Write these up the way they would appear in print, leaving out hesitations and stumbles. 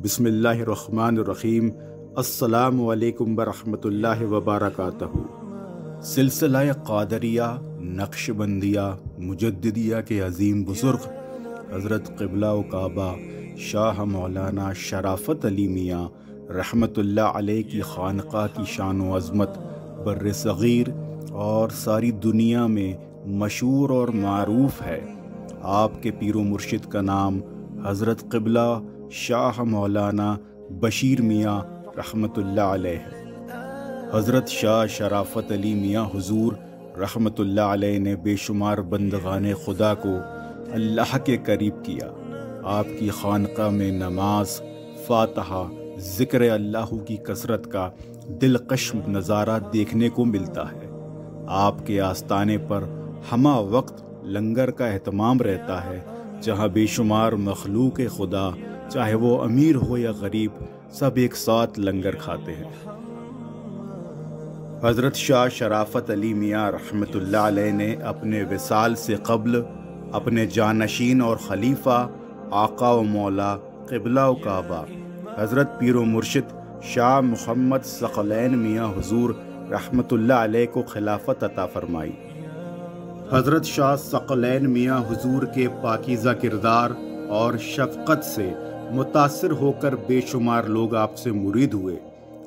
بسم اللہ الرحمن الرحیم۔ السلام علیکم ورحمۃ اللہ وبرکاتہ۔ سلسلہ قادریہ نقش بندیہ مجددیہ کے عظیم بزرگ حضرت قبلہ و کعبہ شاہ مولانا شرافت علی میاں رحمۃ اللہ علیہ کی خانقاہ کی شان و عظمت بر صغیر اور ساری دنیا میں مشہور اور معروف ہے۔ آپ کے پیر و مرشد کا نام حضرت قبلہ شاہ مولانا بشیر میاں رحمۃ اللہ علیہ ہے۔ حضرت شاہ شرافت علی میاں حضور رحمۃ اللہ علیہ نے بے شمار بندگان خدا کو اللہ کے قریب کیا۔ آپ کی خانقاہ میں نماز، فاتحہ، ذکر اللہ کی کثرت کا دلکش نظارہ دیکھنے کو ملتا ہے۔ آپ کے آستانے پر ہمہ وقت لنگر کا اہتمام رہتا ہے، جہاں بے شمار مخلوق خدا، چاہے وہ امیر ہو یا غریب، سب ایک ساتھ لنگر کھاتے ہیں۔ حضرت شاہ شرافت علی میاں رحمۃ اللہ علیہ نے اپنے وصال سے قبل اپنے جانشین اور خلیفہ آقا و مولا قبلہ و کعبہ حضرت پیر و مرشد شاہ محمد ثقلین میاں حضور رحمۃ اللہ علیہ کو خلافت عطا فرمائی۔ حضرت شاہ ثقلین میاں حضور کے پاکیزہ کردار اور شفقت سے متاثر ہو کر بے شمار لوگ آپ سے مرید ہوئے،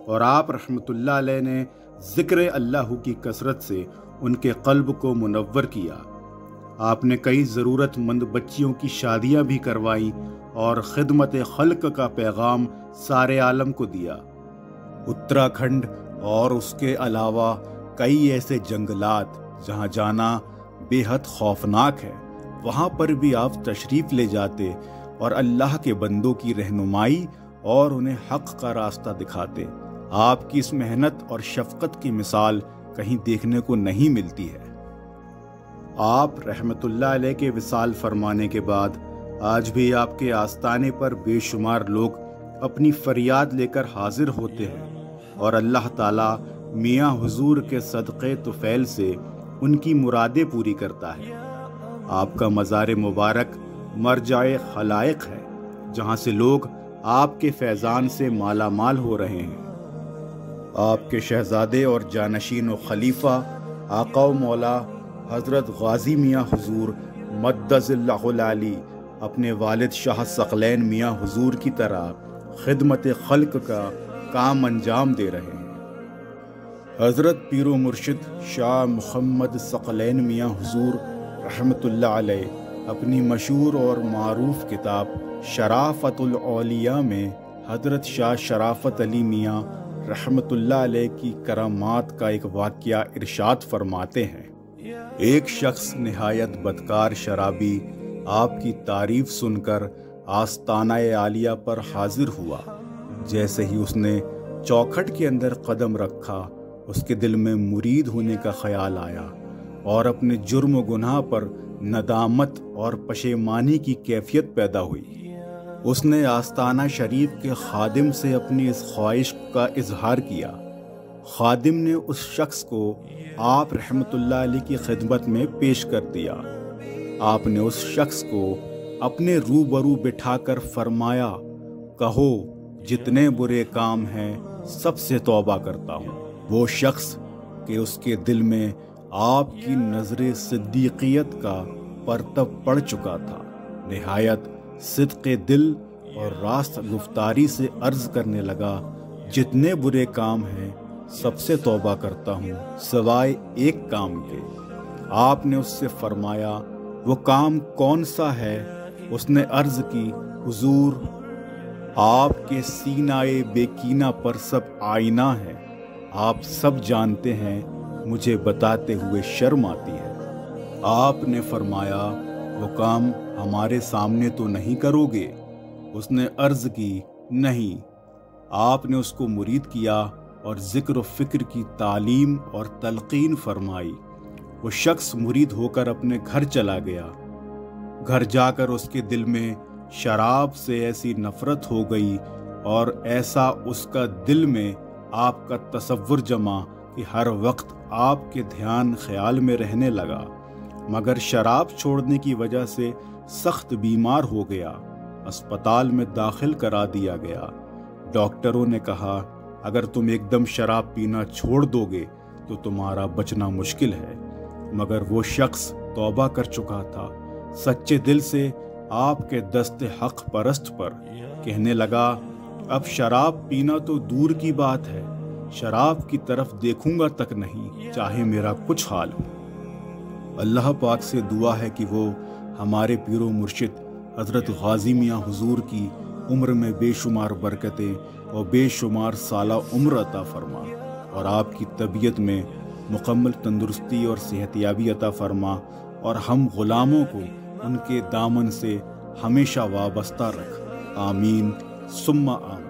اور آپ رحمۃ اللہ علیہ نے ذکر اللہ کی کثرت سے ان کے قلب کو منور کیا۔ آپ نے کئی ضرورت مند بچیوں کی شادیاں بھی کروائیں اور خدمت خلق کا پیغام سارے عالم کو دیا۔ اتراکھنڈ اور اس کے علاوہ کئی ایسے جنگلات جہاں جانا بے حد خوفناک ہے، وہاں پر بھی آپ تشریف لے جاتے اور اللہ کے بندوں کی رہنمائی اور انہیں حق کا راستہ دکھاتے۔ آپ کی اس محنت اور شفقت کی مثال کہیں دیکھنے کو نہیں ملتی ہے۔ آپ رحمۃ اللہ علیہ کے وصال فرمانے کے بعد آج بھی آپ کے آستانے پر بے شمار لوگ اپنی فریاد لے کر حاضر ہوتے ہیں، اور اللہ تعالیٰ میاں حضور کے صدقے طفیل سے ان کی مرادیں پوری کرتا ہے۔ آپ کا مزار مبارک مرجع خلائق ہے، جہاں سے لوگ آپ کے فیضان سے مالا مال ہو رہے ہیں۔ آپ کے شہزادے اور جانشین و خلیفہ آقا و مولا حضرت غازی میاں حضور مدظ اللہ العلی اپنے والد شاہ ثقلین میاں حضور کی طرح خدمت خلق کا کام انجام دے رہے ہیں۔ حضرت پیر و مرشد شاہ محمد ثقلین میاں حضور رحمۃ اللہ علیہ اپنی مشہور اور معروف کتاب شرافت الاولیاء میں حضرت شاہ شرافت علی میاں رحمۃ اللہ علیہ کی کرامات کا ایک واقعہ ارشاد فرماتے ہیں۔ ایک شخص نہایت بدکار شرابی آپ کی تعریف سن کر آستانہ عالیہ پر حاضر ہوا۔ جیسے ہی اس نے چوکھٹ کے اندر قدم رکھا، اس کے دل میں مرید ہونے کا خیال آیا اور اپنے جرم و گناہ پر ندامت اور پشیمانی کی کیفیت پیدا ہوئی۔ اس نے آستانہ شریف کے خادم سے اپنی اس خواہش کا اظہار کیا۔ خادم نے اس شخص کو آپ رحمۃ اللہ علیہ کی خدمت میں پیش کر دیا۔ آپ نے اس شخص کو اپنے روبرو بٹھا کر فرمایا، کہو جتنے برے کام ہیں سب سے توبہ کرتا ہوں۔ وہ شخص کہ اس کے دل میں آپ کی نظر صدیقیت کا پرتب پڑ چکا تھا، نہایت صدق دل اور راست گفتاری سے عرض کرنے لگا، جتنے برے کام ہیں سب سے توبہ کرتا ہوں سوائے ایک کام کے۔ آپ نے اس سے فرمایا، وہ کام کون سا ہے؟ اس نے عرض کی، حضور آپ کے سینائے بے کینہ پر سب آئینہ ہے، آپ سب جانتے ہیں، مجھے بتاتے ہوئے شرم آتی ہے۔ آپ نے فرمایا، وہ کام ہمارے سامنے تو نہیں کرو گے؟ اس نے عرض کی، نہیں۔ آپ نے اس کو مرید کیا اور ذکر و فکر کی تعلیم اور تلقین فرمائی۔ وہ شخص مرید ہو کر اپنے گھر چلا گیا۔ گھر جا کر اس کے دل میں شراب سے ایسی نفرت ہو گئی اور ایسا اس کا دل میں آپ کا تصور جمع کہ ہر وقت آپ کے دھیان خیال میں رہنے لگا، مگر شراب چھوڑنے کی وجہ سے سخت بیمار ہو گیا۔ اسپتال میں داخل کرا دیا گیا۔ ڈاکٹروں نے کہا اگر تم ایک دم شراب پینا چھوڑ دو گے تو تمہارا بچنا مشکل ہے، مگر وہ شخص توبہ کر چکا تھا۔ سچے دل سے آپ کے دست حق پرست پر کہنے لگا اب شراب پینا تو دور کی بات ہے، شراب کی طرف دیکھوں گا تک نہیں، چاہے میرا کچھ حال ہو۔ اللہ پاک سے دعا ہے کہ وہ ہمارے پیر و مرشد حضرت غازی میاں حضور کی عمر میں بے شمار برکتیں اور بے شمار سالہ عمر عطا فرما، اور آپ کی طبیعت میں مکمل تندرستی اور صحتیابی عطا فرما، اور ہم غلاموں کو ان کے دامن سے ہمیشہ وابستہ رکھ۔ آمین ثم آمین۔